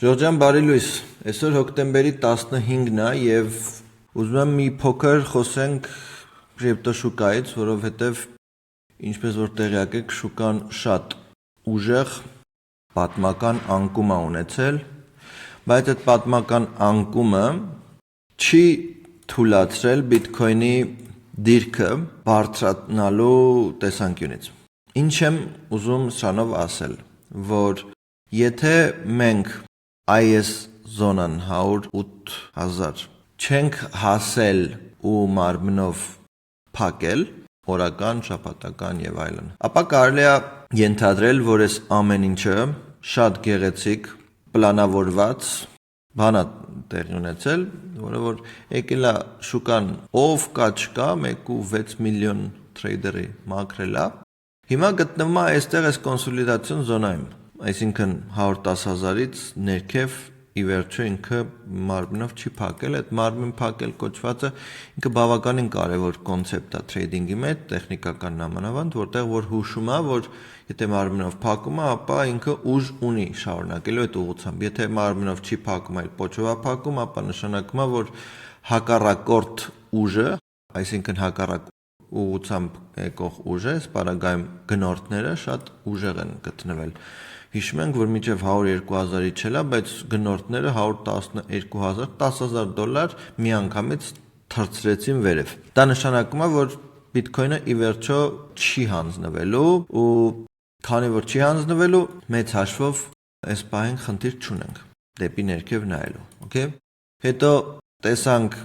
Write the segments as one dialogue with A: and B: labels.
A: Ժորժան, բարի լույս, այսօր հոկտեմբերի 15-ն է և ուզում եմ մի փոքր խոսենք կրիպտոշուկայից, որովհետև ինչպես որ տեղյակ եք, շուկան շատ ուժեղ պատմական անկում է ունեցել, բայց այդ պատմական անկումը չի թուլացրել բիտքոյնի դիրքը բարձրանալու տեսանկյունից։ Ինչ եմ ուզում սրանով ասել, որ եթե մենք այս զոնան 108,000 չենք հասել ու մարմնով փակել, օրական, շաբաթական եւ այլն, ապա կարելի է ենթադրել, որ այս ամեն ինչը շատ գեղեցիկ, պլանավորված բան է տեղի ունեցել, որը որ եկել է շուկան ով կա չկա 1.6 միլիոն թրեյդերի մաքրել է, հիմա գտնվում է այստեղ այս կոնսոլիդացիոն զոնայում, այսինքն 110,000-ից ներքև ի վերջո ինքը մարմնով չի փակել, այդ մարմին փակել կոչվածը ինքը բավականին կարևոր կոնցեպտ է թրեյդինգի մեջ, տեխնիկական նամանավանդ, որտեղ որ հուշում է, որ եթե մարմնով փակում է, ապա ինքը ուժ ունի շարունակելու այդ ուղղությամբ, եթե մարմնով չի փակում, այլ պոչով է փակում, ապա նշանակում է, որ հակառակորդ ուժը, այսինքն հակառակ ուղղությամբ եկող ուժը, սպառագայում գնորդները շատ ուժեղ են գտնվել։ Հիշում ենք, որ մինչև 102,000-ի չելա, բայց գնորդները 112,000, $10,000 միանգամից թռցրեցին վերև։ Դա նշանակում է, որ բիտքոյնը ի վերջո չի հանձնվելու ու քանի որ չի հանձնվելու, մեծ հաշվով այս պահին խնդիր չունենք դեպի ներքև նայելու, okay։ Հետո տեսանք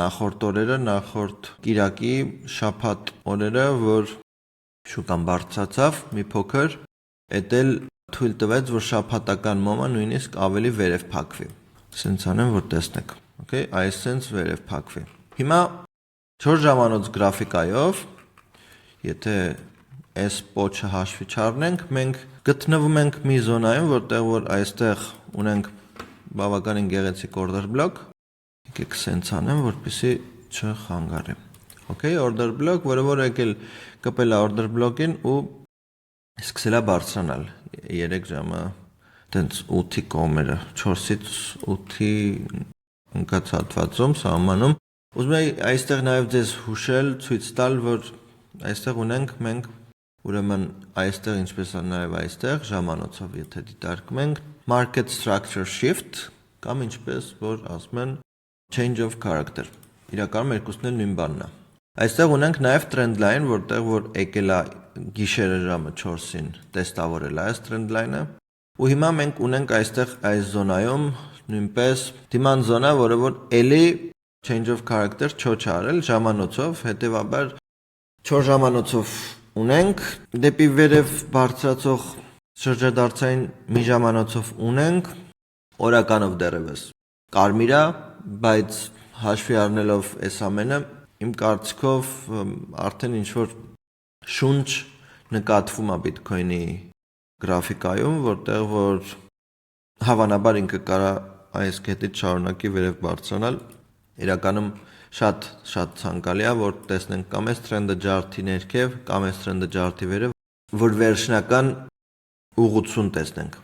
A: նախորդ օրերը, նախորդ կիրակի շաբաթ օրերը, որ շուկան բարձրացավ մի փոքր, էդ էլ թույլ տվեց, որ շաբաթական մոմը նույնիսկ ավելի վերև փակվի։ Սենց անեմ, որ տեսնեք, okay, այսենց վերև փակվի։ Հիմա 4 ժամանոց գրաֆիկայով, եթե այս պոչը հաշվի չառնենք, մենք գտնվում ենք մի զոնայում, որտեղ որ այստեղ ունենք բավականին գեղեցիկ order block, եկեք սենց անեմ, որպեսզի չխանգարի։ Okay, order block, որը որ եկել կպել է order block-ին ու սկսել է բարձրանալ 3 ժամը տենց 8-ի կողմերը, 4-ից 8-ի ընկած հատվածում, սահմանում։ Ուզում եմ այստեղ նաև ձեզ հուշել, ցույց տալ, որ այստեղ ունենք մենք ուրեմն այստեղ ինչպես է նաև այստեղ ժամանոցով եթե դիտարկում ենք market structure shift կամ ինչպես որ ասում են change of character։ Իրականում երկուսն էլ նույն բանն է։ Այստեղ ունենք նաև trend line, որտեղ որ եկել է գիշերը ժամը 4-ին տեստավորել է այս trend line-ը ու հիմա մենք ունենք այստեղ այս զոնայում նույնպես դիման զոնա, որը որ էլի change of character չոչ արել ժամանոցով, հետևաբար 4 ժամանոցով ունենք, դեպի վերև բարձրացող շրջադարձային մի ժամանոցով ունենք, օրականով դեռևս կարմիր է, բայց հաշվի առնելով այս ամենը, իմ կարծիքով արդեն ինչ-որ շունչ նկատվում է բիտքոյնի գրաֆիկայում, որտեղ որ հավանաբար ինքը կարա այս կետից շարունակի վերև բարձրանալ, իրականում շատ ցանկալի է, որ տեսնենք կամ այս trend-ը ջարդի ներքև, կամ այս trend-ը ջարդի վերև, որ վերջնական ուղղություն տեսնենք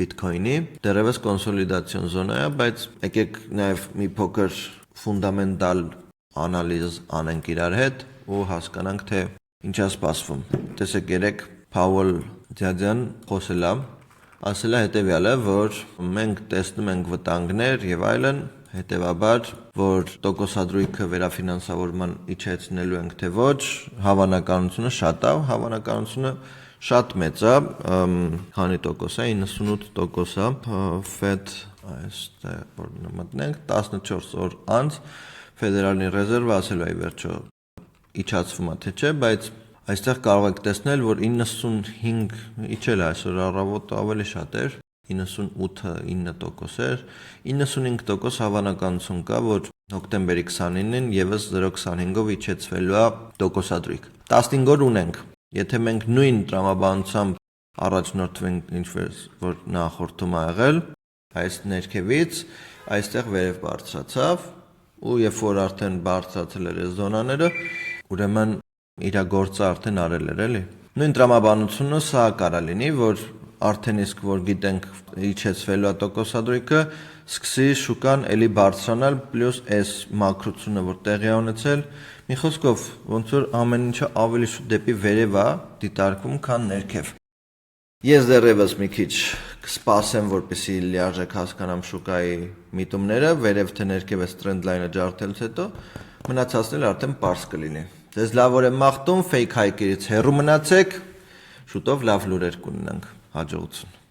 A: բիտքոյնի, դեռևս կոնսոլիդացիոն զոնա է, բայց եկեք նաև մի փոքր ֆունդամենտալ անալիզ անենք իրար հետ ու հասկանանք, թե ինչ է սպասվում։ Տեսեք, երեք Powell Ձյաձյան խոսել է, ասել է հետևյալը, որ մենք տեսնում ենք վտանգներ եւ այլն, հետեւաբար, որ տոկոսադրույքը վերաֆինանսավորման իջեցնելու ենք թե ոչ, հավանականությունը շատ է, հավանականությունը շատ մեծ է, քանի տոկոս է, 98% է, Fed այստեղ որ մտնենք 14 օր անց Ֆեդերալի ռեզերվը ասել է ի վերջո իջացվում է թե չէ, բայց այստեղ կարող եք տեսնել, որ 95 իջել է այսօր առավոտը ավելի շատ էր, 98.9% էր, 95% հավանականություն կա, որ հոկտեմբերի 29-ին եւս 0.25-ով իջեցվելու է տոկոսադրույք։ 15 օր ունենք։ Եթե մենք նույն տրամաբանությամբ առաջնորդվենք ինչ-որ որ նախորդում ա եղել, այս ներքևից այստեղ վերև բարձրացավ ու երբ որ արդեն բարձրացել էր այս զոնաները, ուրեմն իր գործը արդեն արել էր, էլի։ Նույն տրամաբանությունը սա կարա լինի, որ արդեն իսկ որ գիտենք իջեցվելու է տոկոսադրույքը, սկսի շուկան էլի բարձրանալ, պլյուս այս մաքրությունը, որ տեղի է ունեցել, մի խոսքով ոնց որ ամեն ինչը ավելի շուտ դեպի վերև է դիտարկվում, քան ներքև։ Ես դեռևս մի քիչ կսպասեմ, որպեսզի լիարժեք հասկանամ շուկայի միտումները, վերև թե ներքև այս տրենդ լայնը ջարդելուց հետո, մնացածն էլ արդեն պարզ կլինի։ Ձեզ լավ եմ մաղթում, fake հայկերից հեռու մնացեք, շուտով լավ լուրեր կունենանք, հաջողություն։